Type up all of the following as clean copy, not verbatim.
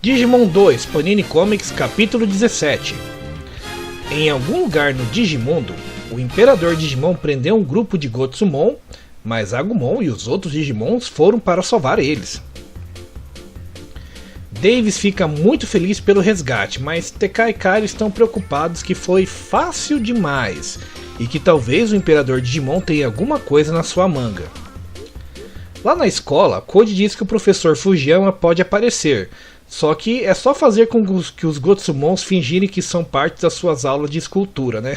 Digimon 2 Panini Comics Capítulo 17. Em algum lugar no Digimundo, o Imperador Digimon prendeu um grupo de Gotsumon, mas Agumon e os outros Digimons foram para salvar eles. Davis fica muito feliz pelo resgate, mas TK e Kari estão preocupados que foi fácil demais e que talvez o Imperador Digimon tenha alguma coisa na sua manga. Lá na escola, Code diz que o professor Fujiyama pode aparecer, só que é só fazer com que os Gotsumons fingirem que são parte das suas aulas de escultura, né?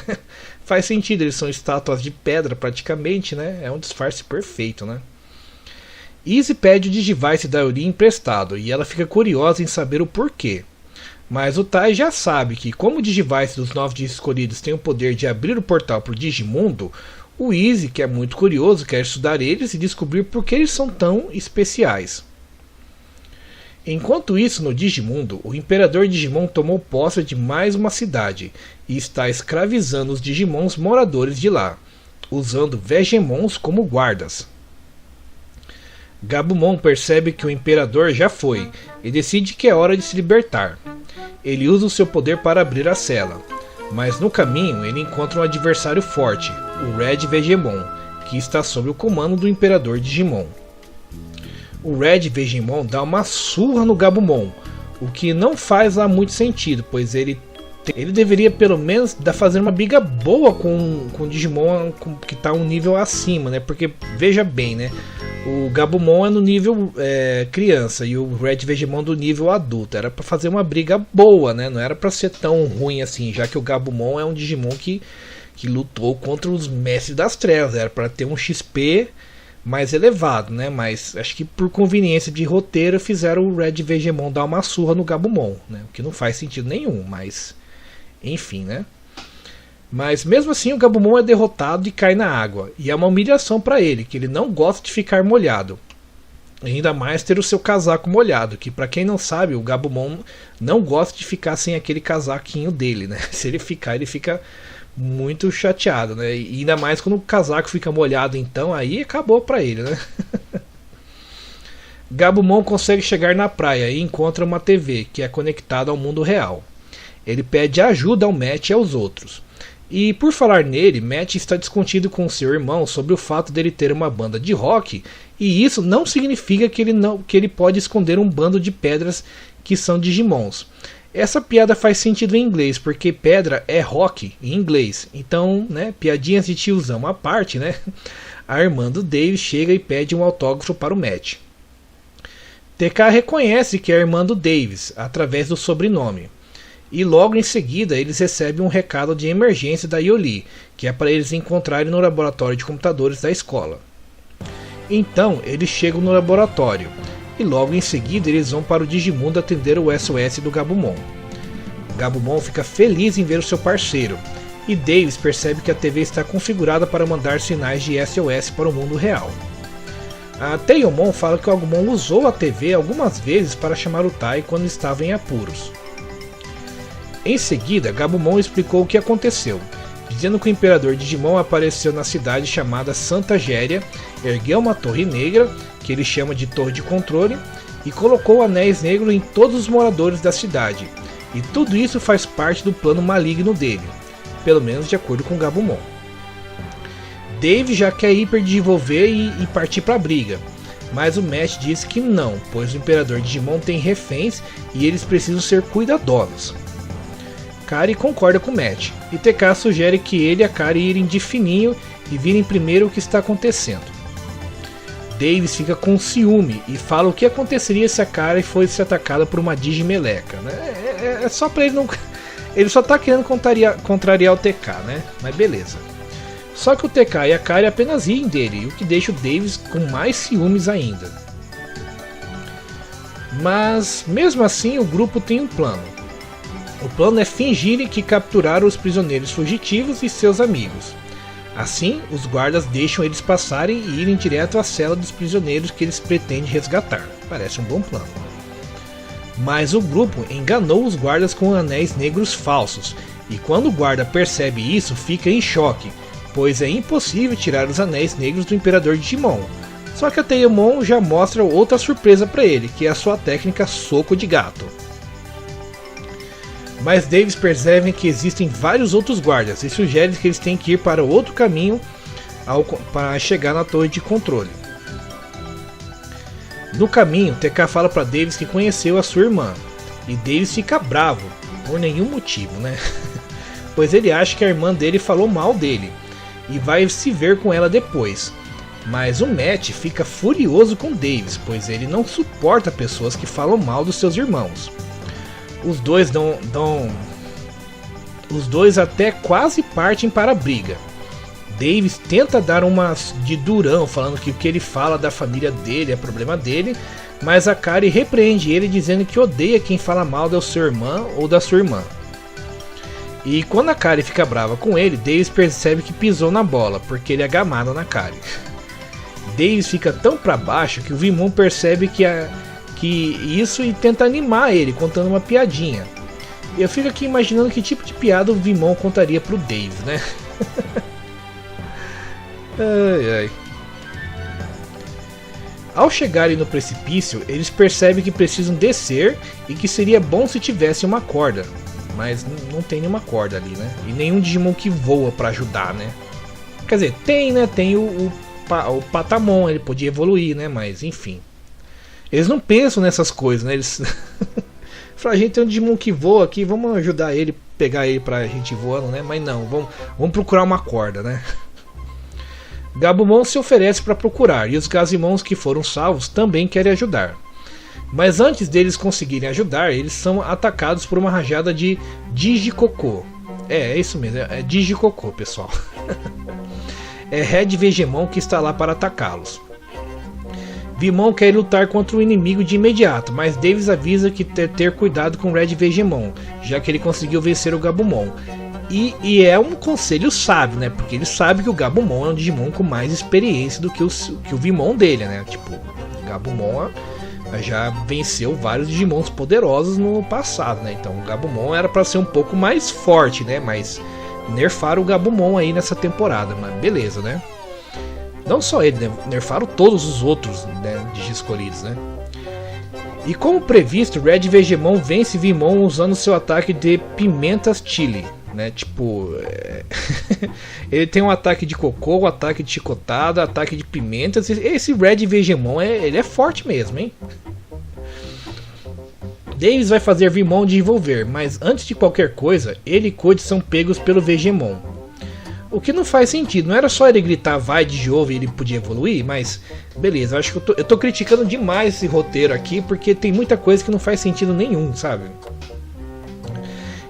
Faz sentido, eles são estátuas de pedra praticamente, né? É um disfarce perfeito, né? Izzy pede o Digivice da Yuri emprestado e ela fica curiosa em saber o porquê. Mas o Tai já sabe que, como o Digivice dos 9 escolhidos tem o poder de abrir o portal para o Digimundo, o Izzy, que é muito curioso, quer estudar eles e descobrir por que eles são tão especiais. Enquanto isso, no Digimundo, o Imperador Digimon tomou posse de mais uma cidade e está escravizando os Digimons moradores de lá, usando Vegemons como guardas. Gabumon percebe que o Imperador já foi e decide que é hora de se libertar. Ele usa o seu poder para abrir a cela, mas no caminho ele encontra um adversário forte, o Red Vegemon, que está sob o comando do Imperador Digimon. O Red Vegemon dá uma surra no Gabumon, o que não faz lá muito sentido, pois ele deveria pelo menos fazer uma briga boa com o Digimon que está um nível acima, né? Porque veja bem, né? O Gabumon é no nível criança e o Red Vegemon do nível adulto. Era para fazer uma briga boa, né? Não era para ser tão ruim assim, já que o Gabumon é um Digimon que lutou contra os Mestres das Trevas. Era para ter um XP mais elevado, né? Mas acho que por conveniência de roteiro fizeram o Red Vegemon dar uma surra no Gabumon, né? O que não faz sentido nenhum, mas enfim, né? Mas mesmo assim o Gabumon é derrotado e cai na água, e é uma humilhação para ele, que ele não gosta de ficar molhado. Ainda mais ter o seu casaco molhado, que para quem não sabe, o Gabumon não gosta de ficar sem aquele casaquinho dele, né? Se ele ficar, ele fica muito chateado, né? E ainda mais quando o casaco fica molhado, então aí acabou para ele, né? Gabumon consegue chegar na praia e encontra uma TV que é conectada ao mundo real. Ele pede ajuda ao Matt e aos outros. E por falar nele, Matt está discutindo com seu irmão sobre o fato dele ter uma banda de rock, e isso não significa que ele pode esconder um bando de pedras que são Digimons. Essa piada faz sentido em inglês, porque pedra é rock em inglês. Então, né, piadinhas de tiozão à parte, né? A irmã do Dave chega e pede um autógrafo para o Matt. TK reconhece que é a irmã do Davis, através do sobrenome. E logo em seguida eles recebem um recado de emergência da Yoli, que é para eles encontrarem no laboratório de computadores da escola. Então eles chegam no laboratório, e logo em seguida eles vão para o Digimundo atender o SOS do Gabumon. Gabumon fica feliz em ver o seu parceiro, e Davis percebe que a TV está configurada para mandar sinais de SOS para o mundo real. A Teiyomon fala que o Agumon usou a TV algumas vezes para chamar o Tai quando estava em apuros. Em seguida, Gabumon explicou o que aconteceu, dizendo que o Imperador Digimon apareceu na cidade chamada Santa Géria, ergueu uma torre negra, que ele chama de Torre de Controle, e colocou anéis negros em todos os moradores da cidade, e tudo isso faz parte do plano maligno dele, pelo menos de acordo com Gabumon. Dave já quer hiperdesenvolver e partir para a briga, mas o Matt diz que não, pois o Imperador Digimon tem reféns e eles precisam ser cuidadosos. Kari concorda com Matt, e TK sugere que ele e a Kari irem de fininho e virem primeiro o que está acontecendo. Davis fica com ciúme e fala o que aconteceria se a Kari fosse atacada por uma Digimeleca, né? É só pra ele não... Ele só tá querendo contrariar o TK, né? Mas beleza. Só que o TK e a Kari apenas riem dele, o que deixa o Davis com mais ciúmes ainda. Mas mesmo assim o grupo tem um plano. O plano é fingirem que capturaram os prisioneiros fugitivos e seus amigos. Assim, os guardas deixam eles passarem e irem direto à cela dos prisioneiros que eles pretendem resgatar. Parece um bom plano. Mas o grupo enganou os guardas com anéis negros falsos, e quando o guarda percebe isso, fica em choque, pois é impossível tirar os anéis negros do Imperador Digimon. Só que a Teiyomon já mostra outra surpresa para ele, que é a sua técnica Soco de Gato. Mas Davis percebe que existem vários outros guardas e sugere que eles têm que ir para outro caminho para chegar na torre de controle. No caminho, TK fala para Davis que conheceu a sua irmã, e Davis fica bravo, por nenhum motivo, né? Pois ele acha que a irmã dele falou mal dele, e vai se ver com ela depois. Mas o Matt fica furioso com Davis, pois ele não suporta pessoas que falam mal dos seus irmãos. Os dois até quase partem para a briga. Davis tenta dar uma de durão, falando que o que ele fala da família dele é problema dele, mas a Kari repreende ele dizendo que odeia quem fala mal da sua irmã ou da sua irmã. E quando a Kari fica brava com ele, Davis percebe que pisou na bola, porque ele é gamado na Kari. Davis fica tão pra baixo que o Vimon percebe que isso e tenta animar ele, contando uma piadinha. Eu fico aqui imaginando que tipo de piada o Vimon contaria pro Davis, né? Ai, ai. Ao chegarem no precipício, eles percebem que precisam descer e que seria bom se tivesse uma corda. Mas não tem nenhuma corda ali, né? E nenhum Digimon que voa pra ajudar, né? Quer dizer, tem, né? Tem o Patamon, ele podia evoluir, né? Mas enfim. Eles não pensam nessas coisas, né? Eles... Falam, a gente tem um Digimon que voa aqui, vamos ajudar ele, pegar ele pra gente voando, né? Mas não, vamos procurar uma corda, né? Gabumon se oferece para procurar, e os Gazimons que foram salvos também querem ajudar. Mas antes deles conseguirem ajudar, eles são atacados por uma rajada de Digicocô. É isso mesmo, é Digicocô, pessoal. É Red Vegemon que está lá para atacá-los. Vimon quer lutar contra o inimigo de imediato, mas Davis avisa que ter cuidado com Red Vegemon, já que ele conseguiu vencer o Gabumon. E é um conselho sábio, né? Porque ele sabe que o Gabumon é um Digimon com mais experiência do que o Vimon dele, né? Tipo, o Gabumon já venceu vários Digimons poderosos no passado, né? Então o Gabumon era para ser um pouco mais forte, né? Mas nerfaram o Gabumon aí nessa temporada, mas beleza, né? Não só ele, né? Nerfaram todos os outros, né, Digi escolhidos, né? E como previsto, Red Vegemon vence Vimon usando seu ataque de Pimentas Chili, né? Tipo, ele tem um ataque de cocô, um ataque de chicotada, ataque de pimentas. Esse Red Vegemon ele é forte mesmo, hein? Davis vai fazer Vimon desenvolver, mas antes de qualquer coisa, ele e Code são pegos pelo Vegemon. O que não faz sentido, não era só ele gritar vai de Jove e ele podia evoluir, mas beleza, acho que eu tô criticando demais esse roteiro aqui, porque tem muita coisa que não faz sentido nenhum, sabe?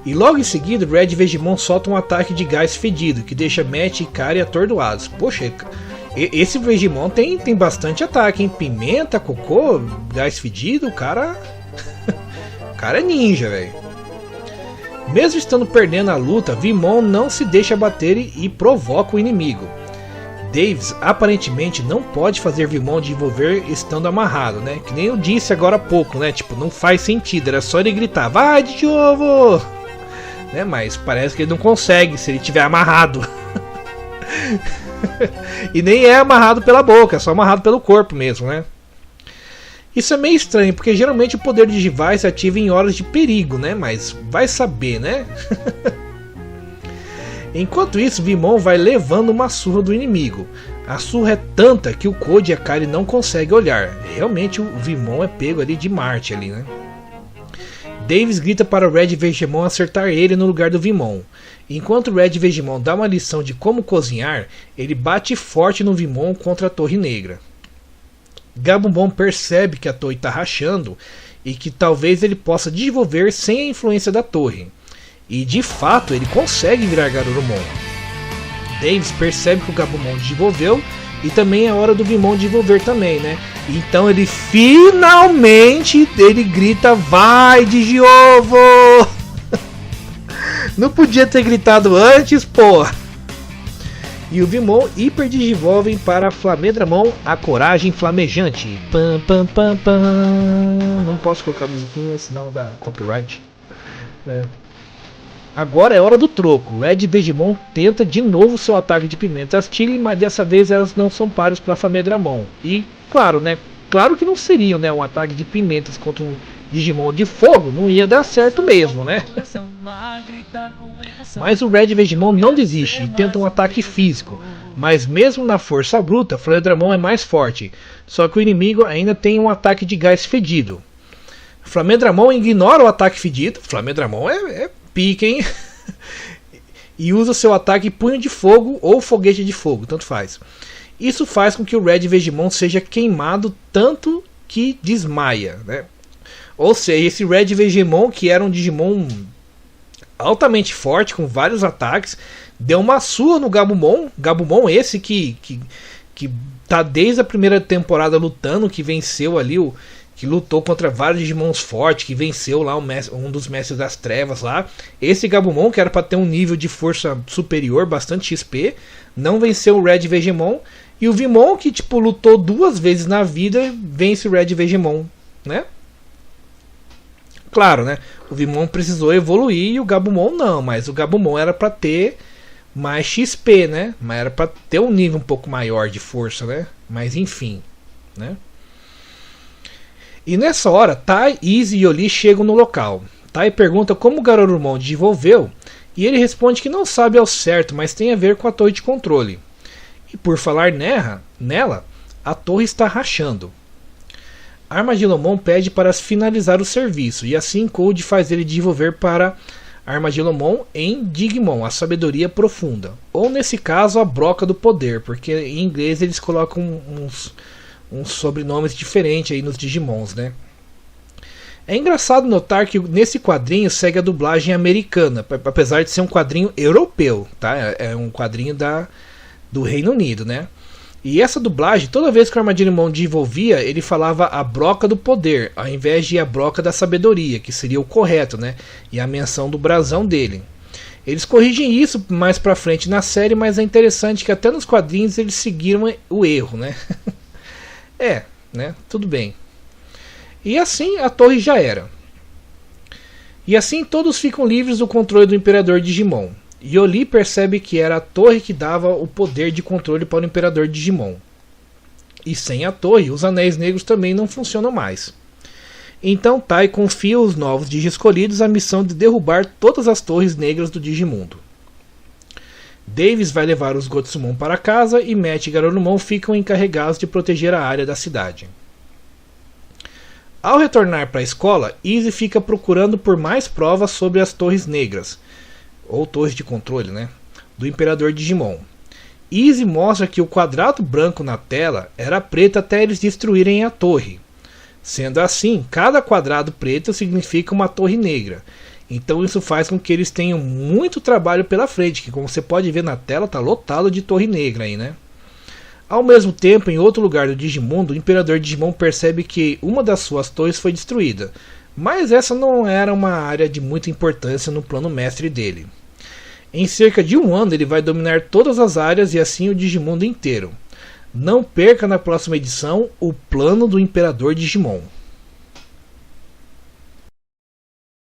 E logo em seguida, Red Vegemon solta um ataque de gás fedido, que deixa Matt e Kari atordoados. Poxa, esse Vegemon tem bastante ataque, hein? Pimenta, cocô, gás fedido, o cara... o cara é ninja, velho. Mesmo estando perdendo a luta, Vimon não se deixa bater e provoca o inimigo. Davis aparentemente não pode fazer Vimon desenvolver estando amarrado, né? Que nem eu disse agora há pouco, né? Tipo, não faz sentido, era só ele gritar, vai de novo! Né? Mas parece que ele não consegue se ele estiver amarrado. E nem é amarrado pela boca, é só amarrado pelo corpo mesmo, né? Isso é meio estranho, porque geralmente o poder de Digivice se ativa em horas de perigo, né? Mas vai saber, né? Enquanto isso, Vimon vai levando uma surra do inimigo. A surra é tanta que o Code e a Kari não conseguem olhar. Realmente o Vimon é pego ali de Marte ali, né? Davis grita para o Red Vegemon acertar ele no lugar do Vimon. Enquanto o Red Vegemon dá uma lição de como cozinhar, ele bate forte no Vimon contra a Torre Negra. Gabumon percebe que a torre está rachando e que talvez ele possa desenvolver sem a influência da torre. E de fato ele consegue virar Garurumon. Davis percebe que o Gabumon desenvolveu e também é hora do Vimon desenvolver também, né? Então ele finalmente grita vai Digiovo! Não podia ter gritado antes, porra! E o Vimon hiper digivolvem para Flamedramon, a coragem flamejante. Pam, pam, pam, pam. Não posso colocar musiquinha, senão dá copyright. Agora é hora do troco. Red Vegemon tenta de novo seu ataque de pimentas chili, mas dessa vez elas não são pares para Flamedramon. E claro, né? Claro que não seriam, né? Um ataque de pimentas contra um Digimon de fogo não ia dar certo mesmo, né? Mas o Red Vegemon não desiste e tenta um ataque físico, mas mesmo na força bruta, Flamedramon é mais forte, só que o inimigo ainda tem um ataque de gás fedido. Flamedramon ignora o ataque fedido, Flamedramon é pica, hein? E usa seu ataque punho de fogo ou foguete de fogo, tanto faz. Isso faz com que o Red Vegemon seja queimado tanto que desmaia, né? Ou seja, esse Red Vegemon, que era um Digimon altamente forte, com vários ataques, deu uma surra no Gabumon. Gabumon esse que tá desde a primeira temporada lutando, que venceu ali, que lutou contra vários Digimons fortes, que venceu lá um dos Mestres das Trevas lá. Esse Gabumon, que era para ter um nível de força superior, bastante XP, não venceu o Red Vegemon. E o Vimon, que tipo lutou 2 vezes na vida, vence o Red Vegemon, né? Claro, né? O Vimon precisou evoluir e o Gabumon não, mas o Gabumon era para ter mais XP, né? Mas era para ter um nível um pouco maior de força, né? Mas enfim, né? E nessa hora, Tai, Izzy e Yoli chegam no local. Tai pergunta como o Garurumon desenvolveu e ele responde que não sabe ao certo, mas tem a ver com a torre de controle. E por falar nela, a torre está rachando. Armadillomon pede para finalizar o serviço, e assim Code faz ele desenvolver para Armadillomon em Digimon, a sabedoria profunda. Ou nesse caso, a broca do poder, porque em inglês eles colocam uns sobrenomes diferentes aí nos Digimons, né? É engraçado notar que nesse quadrinho segue a dublagem americana, apesar de ser um quadrinho europeu, tá? É um quadrinho do Reino Unido, né? E essa dublagem, toda vez que o Armadillomon desenvolvia, ele falava a broca do poder, ao invés de a broca da sabedoria, que seria o correto, né? E a menção do brasão dele. Eles corrigem isso mais pra frente na série, mas é interessante que até nos quadrinhos eles seguiram o erro, né? Né? Tudo bem. E assim a torre já era. E assim todos ficam livres do controle do Imperador Digimon. Yoli percebe que era a torre que dava o poder de controle para o Imperador Digimon. E sem a torre, os Anéis Negros também não funcionam mais. Então Tai confia aos novos Digi-escolhidos a missão de derrubar todas as torres negras do Digimundo. Davis vai levar os Gotsumon para casa e Matt e Garurumon ficam encarregados de proteger a área da cidade. Ao retornar para a escola, Izzy fica procurando por mais provas sobre as torres negras, ou torres de controle, né, do Imperador Digimon. Izzy mostra que o quadrado branco na tela era preto até eles destruírem a torre. Sendo assim, cada quadrado preto significa uma torre negra. Então isso faz com que eles tenham muito trabalho pela frente, que como você pode ver na tela, está lotado de torre negra aí, né? Ao mesmo tempo, em outro lugar do Digimundo, o Imperador Digimon percebe que uma das suas torres foi destruída, mas essa não era uma área de muita importância no plano mestre dele. Em cerca de 1 ano ele vai dominar todas as áreas e assim o Digimundo inteiro. Não perca na próxima edição o plano do Imperador Digimon.